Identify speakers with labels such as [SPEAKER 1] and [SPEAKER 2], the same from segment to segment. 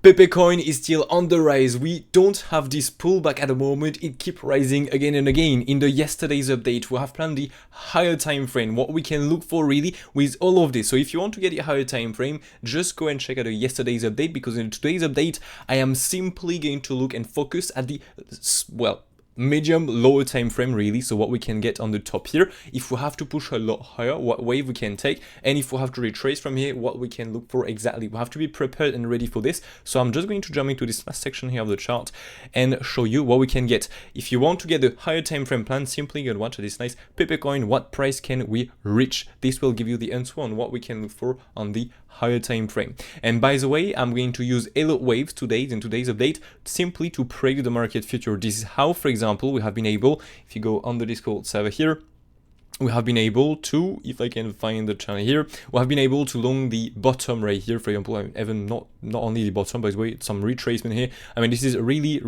[SPEAKER 1] PEPEcoin is still on the rise. We don't have this pullback at the moment. It keeps rising again and again. In the yesterday's update, we have planned the higher time frame, what we can look for really with all of this. So if you want to get a higher time frame, just go and check out the yesterday's update, because in today's update, I am simply going to look and focus at the, well, medium lower time frame really. So what we can get on the top here, if we have to push a lot higher, what wave we can take, and if we have to retrace from here, what we can look for exactly. We have to be prepared and ready for this. So I'm just going to jump into this last section here of the chart and show you what we can get. If you want to get the higher time frame plan, simply go and watch this nice PEPEcoin. What price can we reach? This will give you the answer on what we can look for on the higher time frame. And by the way, I'm going to use Elliott Waves today in today's update simply to predict the market future. This is how, for example, we have been able, if you go on the Discord server here, we have been able to, if I can find the channel here, we have been able to long the bottom right here, for example. I mean, even not only the bottom, by the way, some retracement here. I mean, this is really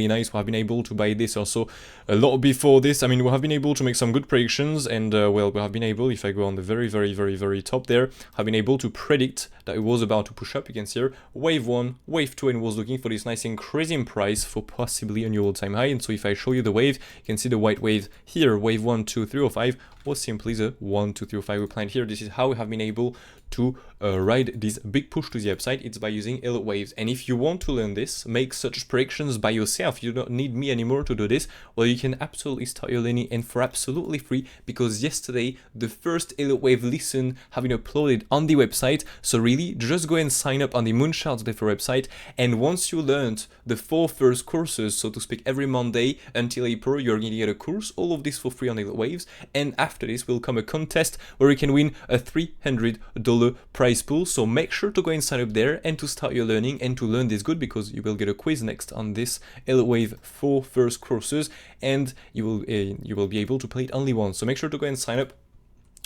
[SPEAKER 1] nice. We have been able to buy this also a lot before this. I mean, we have been able to make some good predictions, and well, we have been able, if I go on the very top there, have been able to predict that it was about to push up. You can see here, wave 1, wave 2, and was looking for this nice increase in price for possibly a new all-time high. And so if I show you the wave, you can see the white wave here, wave 1, 2, 3, or 5, was simply the 1, 2, 3, or 5 we planned here. This is how we have been able to ride this big push to the upside. It's by using Elliott Waves. And if you want to learn this, make such predictions by yourself, you don't need me anymore to do this, well, you can absolutely start your learning, and for absolutely free, because yesterday the first Elliott Wave lesson have been uploaded on the website. So really, just go and sign up on the MOONCHARTS website, and once you learned the 4 first courses, so to speak, every Monday until April, you're going to get a course, all of this for free on Elliott Waves. And after this will come a contest where you can win a $300 prize pool. So make sure to go and sign up there and to start your learning and to learn this good, because you will get a quiz next on this Elliott Wave 4 first courses, and you will be able to play it only once. So make sure to go and sign up.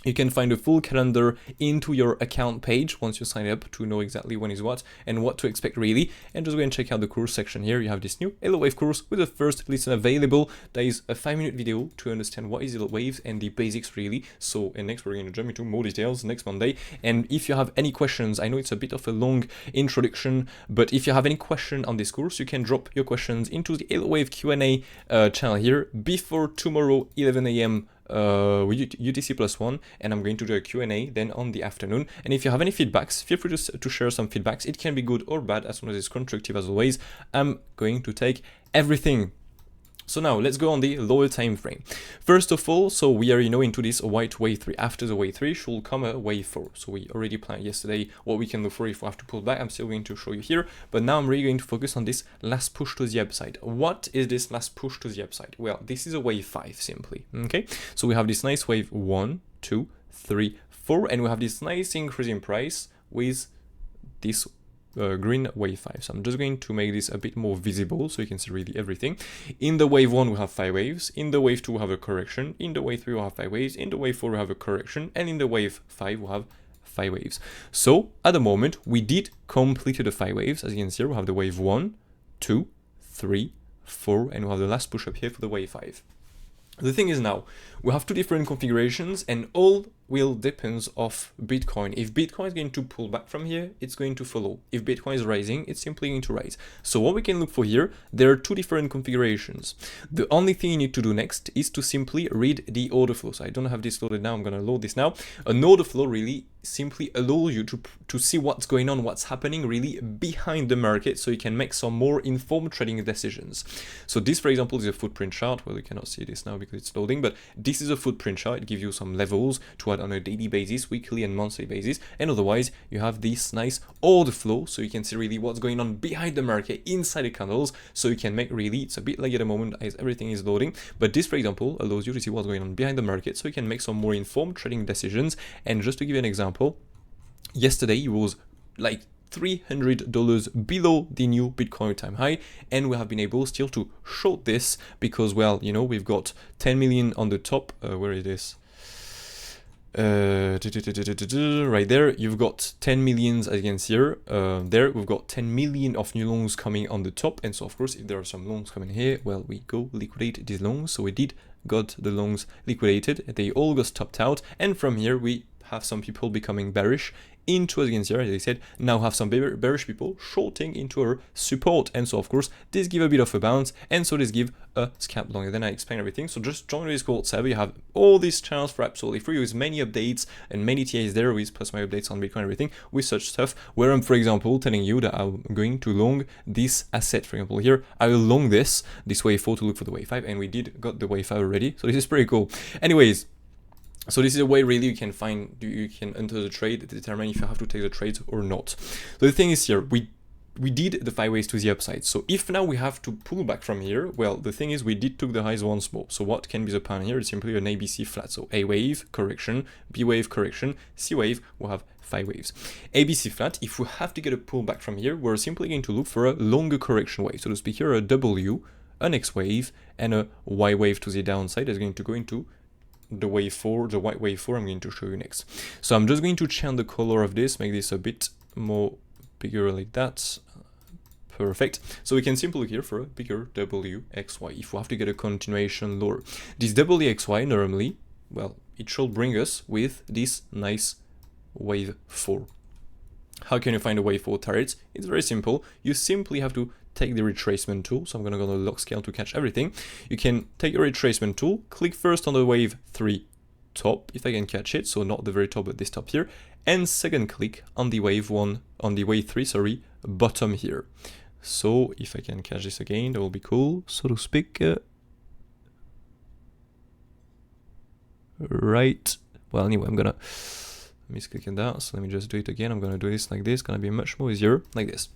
[SPEAKER 1] You can find a full calendar into your account page once you sign up to know exactly when is what and what to expect really. And just go and check out the course section here. You have this new Elliott Wave course with the first lesson available. There is a 5-minute video to understand what is Elliott Waves and the basics really. So, and next we're going to jump into more details next Monday. And if you have any questions, I know it's a bit of a long introduction, but if you have any question on this course, you can drop your questions into the Elliott Wave Q&A channel here before tomorrow 11 a.m. With UTC +1, and I'm going to do a Q&A then on the afternoon. And if you have any feedbacks, feel free to share some feedbacks. It can be good or bad, as long as it's constructive as always. I'm going to take everything. So now let's go on the lower time frame. First of all, so we are into this white wave 3. After the wave 3 should come a wave 4. So we already planned yesterday what we can look for if we have to pull back. I'm still going to show you here, but now I'm really going to focus on this last push to the upside. What is this last push to the upside? Well, this is a wave 5 simply. Okay, so we have this nice wave 1, 2, 3, 4, and we have this nice increase in price with this green wave 5. So I'm just going to make this a bit more visible so you can see really everything. In the wave 1 we have 5 waves, in the wave 2 we have a correction, in the wave 3 we have 5 waves, in the wave 4 we have a correction, and in the wave 5 we have 5 waves. So at the moment we did complete the 5 waves. As you can see, we have the wave 1, 2, 3, 4, and we have the last push up here for the wave 5. The thing is now, we have 2 different configurations, and all will depends of Bitcoin. If Bitcoin is going to pull back from here, it's going to follow. If Bitcoin is rising, it's simply going to rise. So what we can look for here, there are 2 different configurations. The only thing you need to do next is to simply read the order flow. So I don't have this loaded now, I'm going to load this now. An order flow really simply allows you to see what's going on, what's happening really behind the market, so you can make some more informed trading decisions. So this, for example, is a footprint chart. Well, you cannot see this now because it's loading, but this is a footprint chart. It gives you some levels to add on a daily basis, weekly and monthly basis, and otherwise you have this nice order flow, so you can see really what's going on behind the market inside the candles, so you can make really, it's a bit laggy at the moment as everything is loading, but this, for example, allows you to see what's going on behind the market, so you can make some more informed trading decisions. And just to give you an example, yesterday it was like $300 below the new Bitcoin time high, and we have been able still to short this because, well, we've got 10 million on the top. Where it is? Right there, you've got 10 millions, as you can see here. There we've got 10 million of new longs coming on the top, and so of course if there are some longs coming here, well, we go liquidate these longs. So we did got the longs liquidated, they all got stopped out, and from here we have some people becoming bearish into, as you can see here, as I said, now have some bearish people shorting into our support. And so, of course, this give a bit of a bounce, and so this give a scalp long. And then I explain everything. So just join the Discord server. You have all these channels for absolutely free with many updates and many TAs there, with plus my updates on Bitcoin and everything, with such stuff, where I'm, for example, telling you that I'm going to long this asset. For example, here, I will long this wave 4 to look for the wave 5, and we did got the wave 5 already. So this is pretty cool. Anyways, so this is a way really you can enter the trade to determine if you have to take the trades or not. So the thing is here, we did the 5 ways to the upside. So if now we have to pull back from here, well, the thing is we did took the highs once more. So what can be the plan here? It's simply an ABC flat. So A wave, correction, B wave, correction, C wave, we'll have 5 waves. ABC flat, if we have to get a pullback from here, we're simply going to look for a longer correction wave. So to speak here, a W, an X wave, and a Y wave to the downside is going to go into the wave 4, the white wave 4 I'm going to show you next. So I'm just going to change the color of this, make this a bit more bigger like that. Perfect. So we can simply look here for a bigger WXY if we have to get a continuation lower. This WXY normally, well, it should bring us with this nice wave 4. How can you find a wave 4 target? It's very simple. You simply have to take the retracement tool. So I'm going to go to the log scale to catch everything. You can take your retracement tool, click first on the wave 3 top, if I can catch it, so not the very top but this top here, and second click on the wave 3, sorry, bottom here. So if I can catch this again, that will be cool, so to speak. Right. Well, anyway, I'm gonna misclick on that, so let me just do it again. I'm gonna do this like this, gonna be much more easier, like this.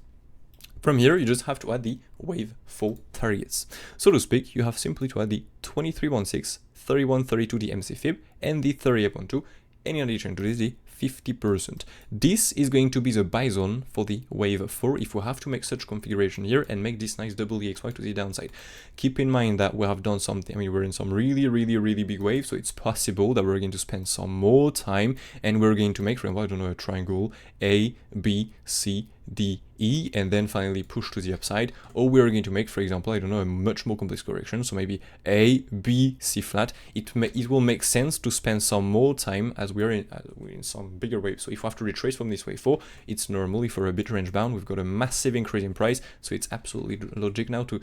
[SPEAKER 1] From here, you just have to add the wave 4 targets. So to speak, you have simply to add the 2316, 3132, the MC fib, and the 3812, and in addition to this, the 50%. This is going to be the buy zone for the wave 4 if we have to make such configuration here and make this nice WXY to the downside. Keep in mind that we have done something, I mean, we're in some really big waves, so it's possible that we're going to spend some more time and we're going to make, for example, I don't know, a triangle A, B, C, D, E, and then finally push to the upside, or we're going to make, for example, I don't know, a much more complex correction, so maybe A, B, C flat. It will make sense to spend some more time as we're in some bigger waves. So if we have to retrace from this wave 4, it's normally for a bit range bound, we've got a massive increase in price, so it's absolutely logic now to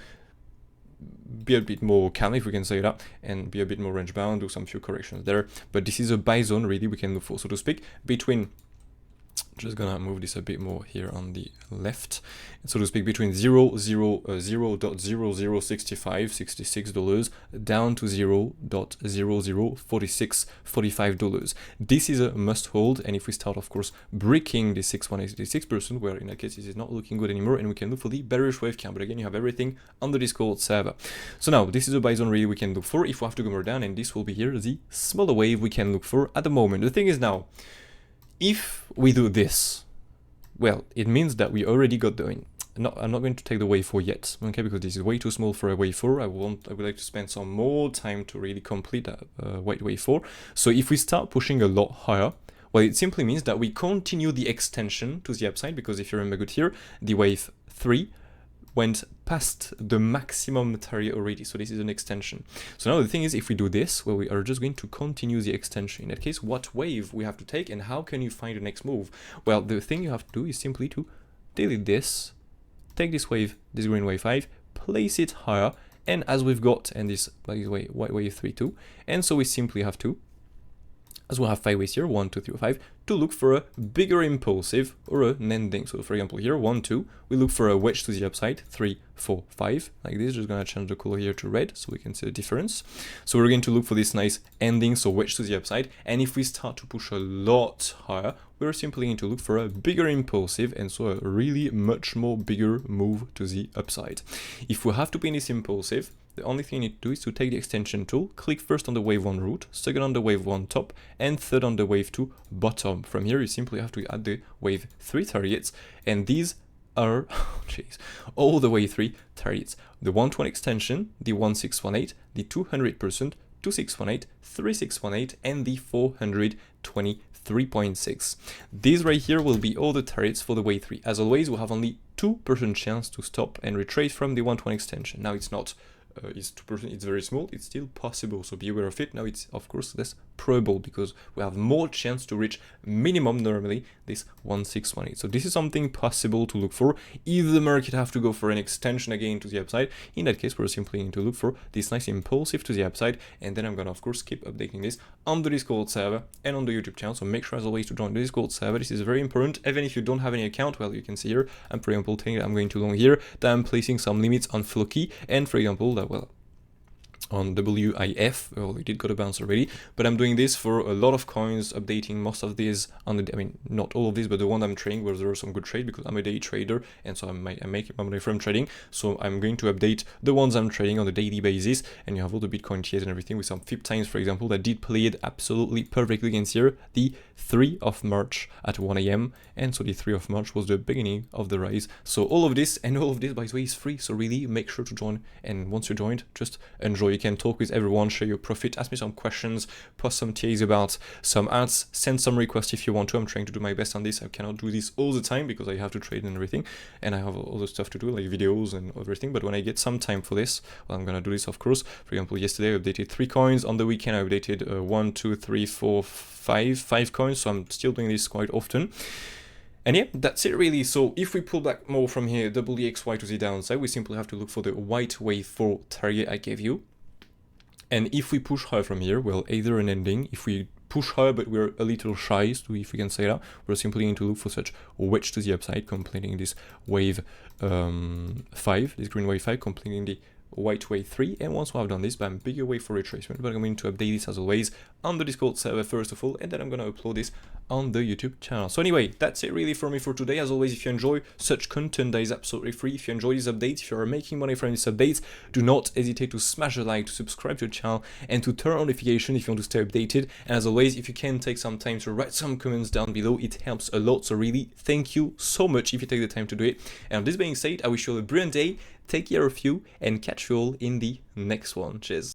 [SPEAKER 1] be a bit more calm, if we can say that, and be a bit more range bound, do some few corrections there. But this is a buy zone really we can look for, so to speak, between, just gonna move this a bit more here on the left, so to speak, between $0.0065 down to $0.004645. This is a must hold, and if we start, of course, breaking the 6.86%, where in that case this is not looking good anymore, and we can look for the bearish wave count. But again, you have everything on the Discord server. So now this is a buy zone really we can look for if we have to go more down, and this will be here the smaller wave we can look for at the moment. The thing is now, if we do this, well, it means that we already got the, I'm not going to take the wave 4 yet, okay, because this is way too small for a wave 4. I would like to spend some more time to really complete a white wave 4. So if we start pushing a lot higher, well, it simply means that we continue the extension to the upside, because if you remember good here, the wave 3 went past the maximum target already, so this is an extension. So now the thing is, if we do this, well, we are just going to continue the extension. In that case, what wave we have to take, and how can you find the next move? Well, the thing you have to do is simply to delete this, take this wave, this green wave 5, place it higher, and as we've got, and this, by the way, white wave 3 too, and so we simply have to, as we'll have 5 ways here, 1, 2, 3, 5, to look for a bigger impulsive or an ending. So for example here, 1, 2, we look for a wedge to the upside, 3, 4, 5, like this. Just gonna change the color here to red so we can see the difference. So we're going to look for this nice ending, so wedge to the upside, and if we start to push a lot higher, we're simply going to look for a bigger impulsive, and so a really much more bigger move to the upside. If we have to be in this impulsive, the only thing you need to do is to take the extension tool, click first on the wave 1 root, second on the wave 1 top, and third on the wave 2 bottom. From here, you simply have to add the wave 3 targets, and these are, all the wave 3 targets. The 120 extension, the 1618, the 200%, 2618, 3618, and the 423.6. These right here will be all the targets for the wave 3. As always, we'll have only 2% chance to stop and retrace from the 120 extension. Now it's not, it's 2%, it's very small, it's still possible, so be aware of it. Now it's of course less probable because we have more chance to reach minimum normally this 1618. So this is something possible to look for. If the market have to go for an extension again to the upside, in that case we're simply going to look for this nice impulsive to the upside, and then I'm gonna of course keep updating this on the Discord server and on the YouTube channel. So make sure as always to join the Discord server. This is very important. Even if you don't have any account, well, you can see here I'm for example telling that I'm going too long here, that I'm placing some limits on Floki, and for example that, well, on WIF, well, we did got a bounce already, but I'm doing this for a lot of coins, updating most of these on the, I mean, not all of these, but the one I'm trading where there are some good trade, because I'm a day trader, and so I'm making my money from trading, so I'm going to update the ones I'm trading on a daily basis, and you have all the Bitcoin tiers and everything with some FIP times, for example, that did play it absolutely perfectly against here, the 3 of March at 1 AM, and so the 3 of March was the beginning of the rise. So all of this, and all of this, by the way, is free, so really make sure to join, and once you joined, just enjoy. You can talk with everyone, share your profit, ask me some questions, post some TAs about some ads, send some requests if you want to. I'm trying to do my best on this. I cannot do this all the time because I have to trade and everything, and I have other stuff to do like videos and everything, but when I get some time for this, well, I'm gonna do this of course. For example, yesterday I updated 3 coins, on the weekend I updated 1, 2, 3, 4, 5 coins, so I'm still doing this quite often. And yeah, that's it really. So if we pull back more from here, WXY to the downside, we simply have to look for the white wave 4 target I gave you. And if we push higher from here, well, either an ending, if we push higher but we're a little shy, so if we can say that, we're simply going to look for such a wedge to the upside, completing this wave 5, this green wave 5, completing the white wave 3, and once we have done this, bam, bigger wave for retracement. But I'm going to update this as always on the Discord server first of all, and then I'm going to upload this on the YouTube channel. So anyway, that's it really for me for today. As always, if you enjoy such content that is absolutely free, if you enjoy these updates, if you are making money from these updates, do not hesitate to smash a like, to subscribe to the channel, and to turn on notifications if you want to stay updated. And as always, if you can take some time to write some comments down below, it helps a lot. So really, thank you so much if you take the time to do it. And with this being said, I wish you all a brilliant day, take care of you, and catch you all in the next one. Cheers.